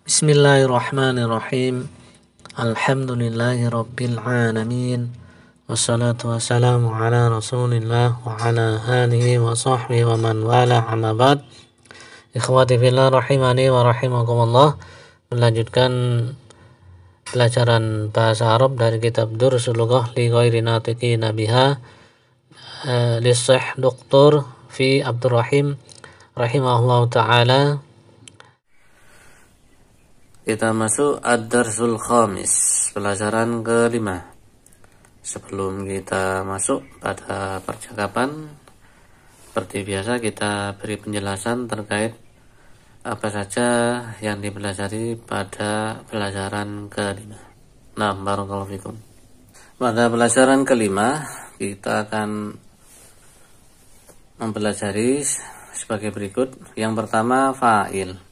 Bismillahirrahmanirrahim. Alhamdulillahi rabbil alamin. Wassalatu wassalamu ala rasulillah wa ala alihi wa sahbihi wa man wala amma ba'd. Ikhwati fillah rahimani wa rahimakumullah. Melanjutkan pelajaran bahasa Arab dari kitab Durusul Lughah li ghairi natiqina biha li Syekh Dr. Fi Abdurrahim rahimahullahu taala. Kita masuk ad-darsul khamis, pelajaran kelima. Sebelum kita masuk pada percakapan, seperti biasa kita beri penjelasan terkait apa saja yang dipelajari pada pelajaran kelima. Nah, barakallahu fikum. Pada pelajaran kelima kita akan mempelajari sebagai berikut. Yang pertama, fa'il.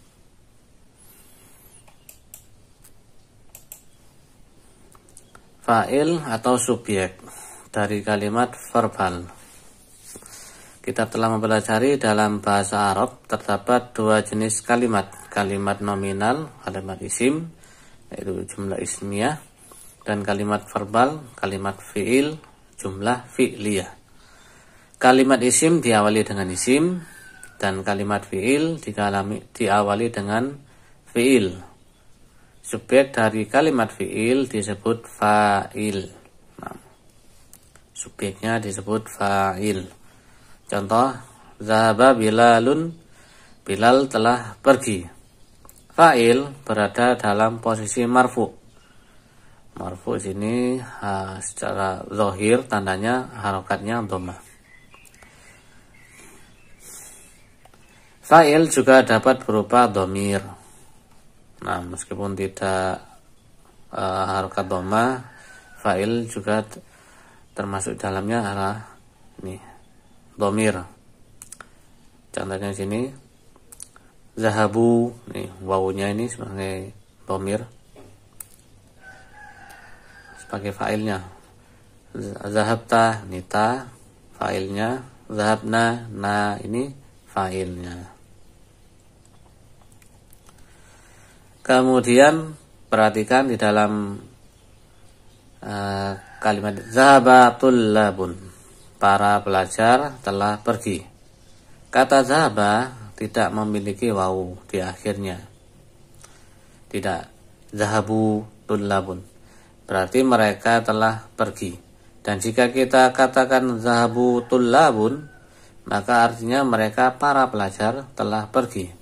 Fa'il atau subjek dari kalimat verbal. Kita telah mempelajari dalam bahasa Arab terdapat dua jenis kalimat. Kalimat nominal, kalimat isim, yaitu jumlah ismiyah, dan kalimat verbal, kalimat fi'il, jumlah fi'liyah. Kalimat isim diawali dengan isim, dan kalimat fi'il diawali dengan fi'il. Subjek dari kalimat fi'il disebut fa'il. Nah, subjeknya disebut fa'il. Contoh, zahaba Bilalun, Bilal telah pergi. Fa'il berada dalam posisi marfu. Marfu sini secara zahir tandanya harokatnya dhammah. Fa'il juga dapat berupa dhamir. Nah, meskipun tidak harokat dhammah, fa'il juga termasuk dalamnya adalah ini dhamir. Contohnya sini zahabu, nih wawunya ini sebagai dhamir, sebagai fa'ilnya. Zahabta, nita fa'ilnya. Zahabna, na ini fa'ilnya. Kemudian perhatikan di dalam kalimat zahabatul labun, para pelajar telah pergi. Kata zahaba tidak memiliki wawu di akhirnya. Tidak, zahabu tullabun, berarti mereka telah pergi. Dan jika kita katakan zahabu tullabun, maka artinya mereka para pelajar telah pergi.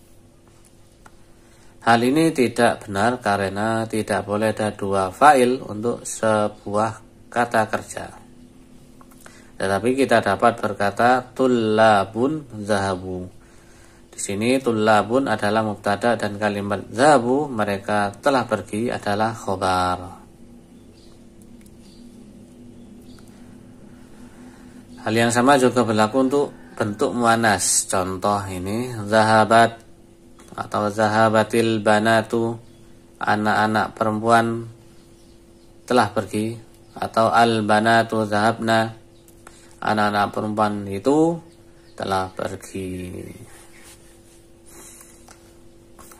Hal ini tidak benar karena tidak boleh ada dua fa'il untuk sebuah kata kerja. Tetapi kita dapat berkata tullabun zahabu. Di sini tullabun adalah mubtada dan kalimat zahabu, mereka telah pergi, adalah khobar. Hal yang sama juga berlaku untuk bentuk muannas. Contoh ini zahabat atau zahabatil banatu, anak-anak perempuan telah pergi, atau al banatu zahabna, anak-anak perempuan itu telah pergi.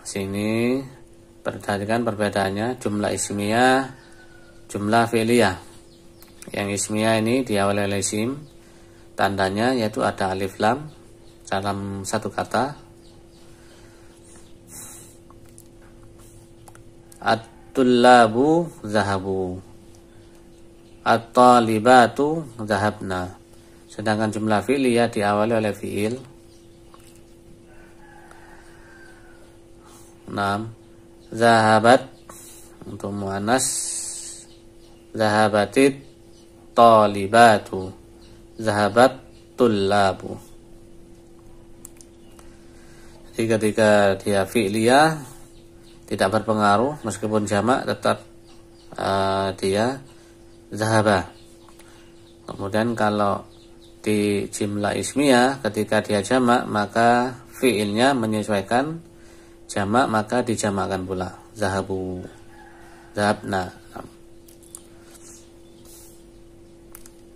Sini perhatikan perbedaannya, jumlah ismiyah, jumlah fi'liyah. Yang ismiyah ini diawali oleh isim, tandanya yaitu ada alif lam dalam satu kata. At-tullabu zahabu, at-talibatu zahabna. Sedangkan jumlah fi'liyah diawali oleh fi'il. 6. Zahabat untuk muannas, zahabatit talibatu, zahabat tullabu. Jadi ketika dia fi'liyah tidak berpengaruh, meskipun jamak tetap dia zahaba. Kemudian kalau di jumlah ismiyah ketika dia jamak, maka fiilnya menyesuaikan jamak, maka dijamakkan pula, zahabu, zahabna.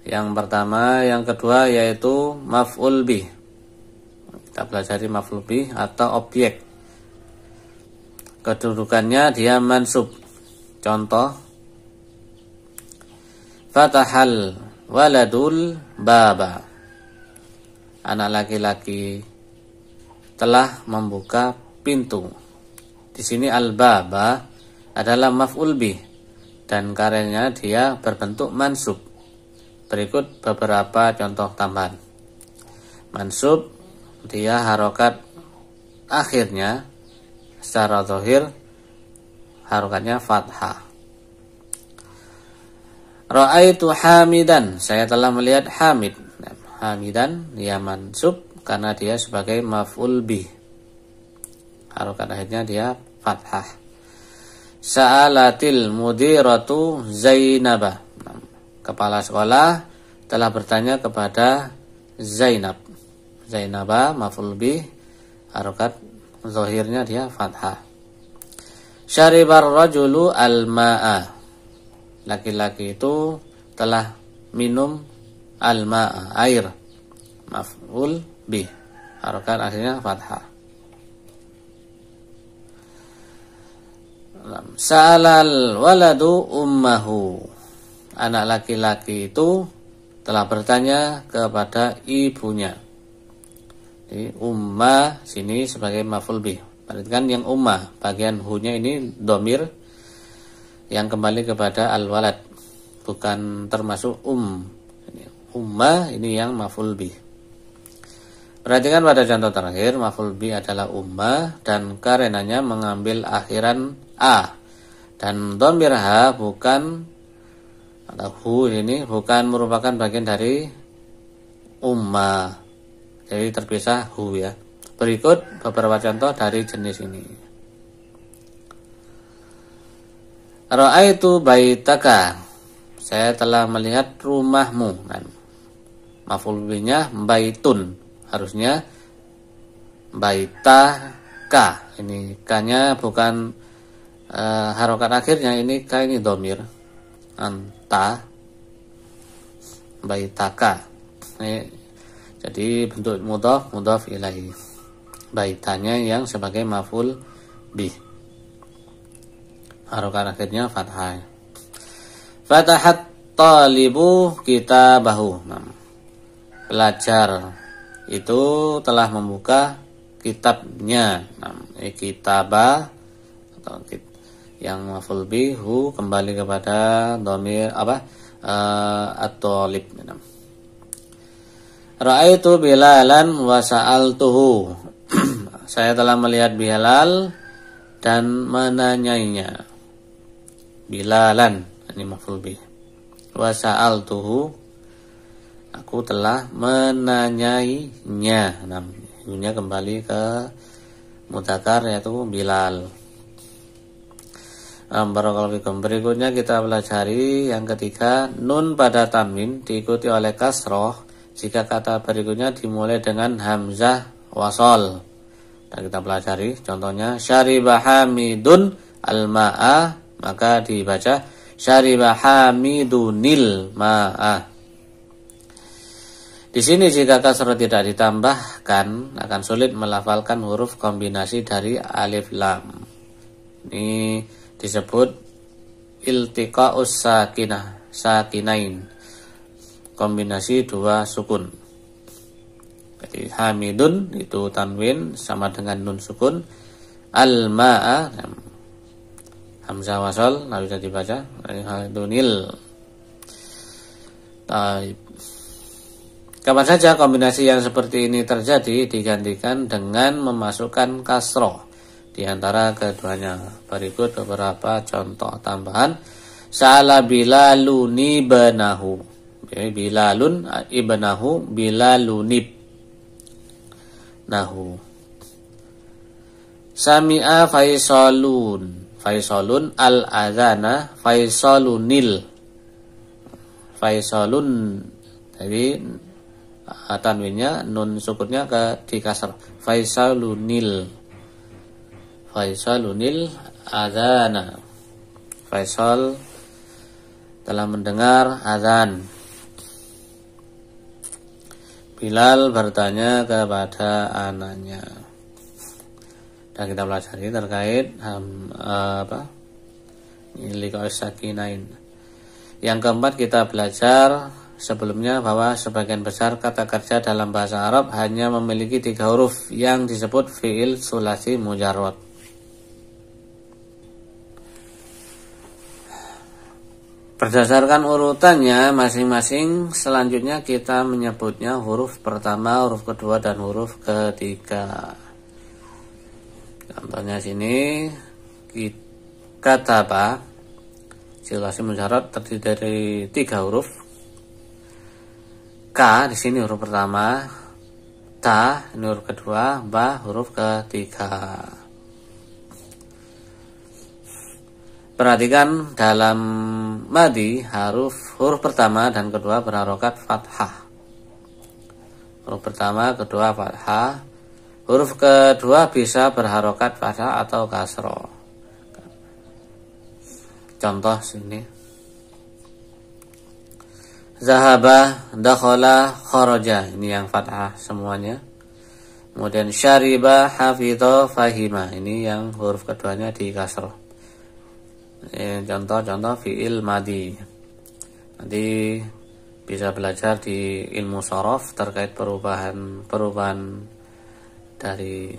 Yang pertama, yang kedua yaitu maf'ul bih. Kita pelajari maf'ul bih atau objek. kedudukannya dia mansub. Contoh, fatahal waladul baba, anak laki-laki telah membuka pintu. Di sini al-baba adalah maf'ul bih dan karenanya dia berbentuk mansub. Berikut beberapa contoh tambahan. Mansub dia harokat akhirnya secara zahir harokatnya fathah. Ra'aitu hamidan, saya telah melihat Hamid. Hamidan dia mansub karena dia sebagai maf'ul bih. Harokat akhirnya dia fathah. Sa'alatil mudiratu Zainabah, kepala sekolah telah bertanya kepada Zainab. Zainabah maf'ul bih, harokat zahirnya dia fathah. Syaribar rajulu al-ma'a, laki-laki itu telah minum al-ma'a, air, maf'ul bih, harokat akhirnya fathah. Sa'alal waladu ummahu, anak laki-laki itu telah bertanya kepada ibunya. Jadi umma sini sebagai maf'ul bih. Perhatikan yang umma, bagian hu-nya ini domir yang kembali kepada al-walad, bukan termasuk umma ini yang maf'ul bih. Perhatikan pada contoh terakhir, maf'ul bih adalah umma dan karenanya mengambil akhiran a, dan domir ha bukan, atau hu ini bukan merupakan bagian dari umma, jadi terpisah hu ya. Berikut beberapa contoh dari jenis ini. Ra'aitu baitaka, saya telah melihat rumahmu. Nah, maf'ul bihnya baitun, harusnya baitaka. Ini ka-nya bukan harokat akhirnya, ini ka ini domir. Anta baitaka. Jadi bentuk mudhaf ilaih. Baitanya yang sebagai maf'ul bih, harokat akhirnya fathah. Fatahat talibu kitabahu, pelajar itu telah membuka kitabnya. Kitabah atau yang maf'ul bihu kembali kepada dhamir at-talib. Ra'aitu Bilalan wa sa'altuhu, saya telah melihat Bilal dan menanyainya. Bilalan ini maf'ul bih. Wa sa'altuhu, aku telah menanyainya. Nya kembali ke mudzakkar yaitu Bilal. Barakallahu fikum. Berikutnya kita pelajari yang ketiga, nun pada tanwin diikuti oleh kasroh jika kata berikutnya dimulai dengan hamzah wasol. Dan kita pelajari contohnya, syariba hamidun al-ma'a, maka dibaca syariba hamidunil ma'a. Di sini jika kasroh tidak ditambahkan akan sulit melafalkan huruf kombinasi dari alif lam. Ini disebut iltiqa'us sakinain, kombinasi dua sukun. Jadi hamidun itu tanwin sama dengan nun sukun, al-ma'a hamzah wasol, nah bisa dibaca hamidunil. Kapan saja kombinasi yang seperti ini terjadi digantikan dengan memasukkan kasroh di antara keduanya. Berikut beberapa contoh tambahan. Sa'ala Bilalun ibnahu, Bilalun ibnahu, Bilalunib nahu. Sami'a Faisalun al-adhana, Faisalunil, jadi tanwinnya nun sukunnya di kasar, Faisalunil adhana, Faisal telah mendengar azan. Bilal bertanya kepada anaknya. dan kita pelajari terkait liqa'us sakinain. Yang keempat, kita belajar sebelumnya bahwa sebagian besar kata kerja dalam bahasa Arab hanya memiliki 3 huruf yang disebut fi'il sulasi mujarrad. Berdasarkan urutannya masing-masing, selanjutnya kita menyebutnya huruf pertama, huruf kedua, dan huruf ketiga. Contohnya sini, kataba sulasi mujarrad terdiri dari 3 huruf. Ka di sini huruf pertama, ta ini huruf kedua, ba huruf ketiga. Perhatikan dalam madi huruf pertama dan kedua berharokat fathah. Huruf pertama, kedua fathah. Huruf kedua bisa berharokat fathah atau kasroh. Contoh sini, zahaba, dakhala, kharaja, ini yang fathah semuanya. Kemudian syariba, hafidho, fahima, ini yang huruf keduanya di kasroh. Contoh-contoh fi'il madi. Nanti bisa belajar di ilmu shorof terkait perubahan dari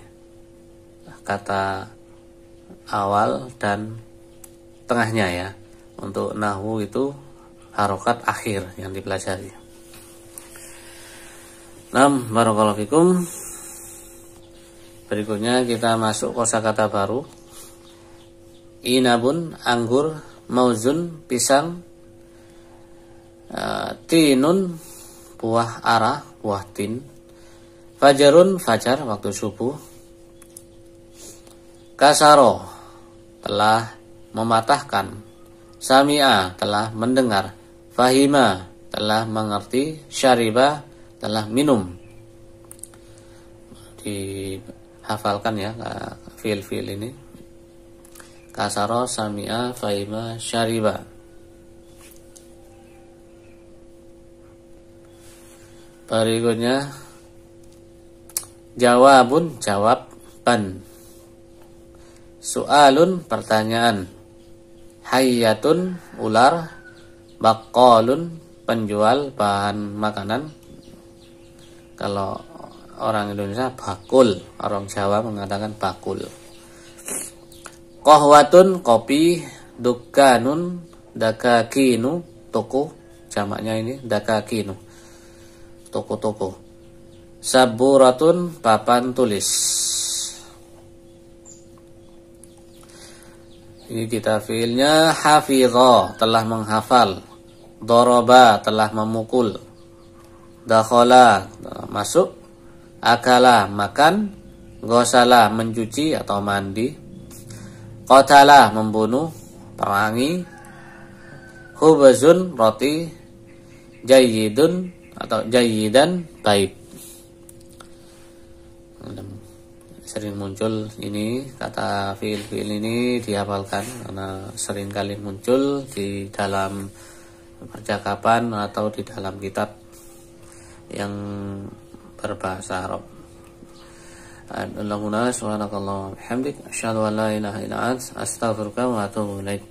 kata awal dan tengahnya ya. Untuk nahwu itu harokat akhir yang dipelajari. Barakallahu fikum. Berikutnya kita masuk kosakata baru. Inabun, anggur. Mauzun, pisang. Tinun, buah ara, buah tin. Fajarun, fajar, waktu subuh. Kasaro, telah mematahkan. Sami'a, telah mendengar. Fahima, telah mengerti. Syariba, telah minum. Dihafalkan ya fiil-fiil ini. Kasaro, sami'a, fahima, syariba. Berikutnya jawabun, jawaban. Su'alun, pertanyaan. Hayyatun, ular. Baqqalun, penjual bahan makanan. Kalau orang Indonesia bakul, orang Jawa mengatakan bakul. Qahwatun, kopi. Dukkanun, dakakinu, toko, jamaknya ini dakakinu, toko-toko. Saburatun, papan tulis. Ini kita fiilnya hafidho, telah menghafal. Doroba, telah memukul. Dakhala, masuk. Akala, makan. Gosala, mencuci atau mandi. Qatala, membunuh, perangi. Khubzun, roti. Jayyidun atau jayyidan, baik. Sering muncul ini kata fiil-fiil ini dihafalkan karena sering kali muncul di dalam percakapan atau di dalam kitab yang berbahasa Arab. Allahumma subhanakallah wa bihamdik asyhadu an la ilaha illa anta astaghfiruka wa atubu ilaik.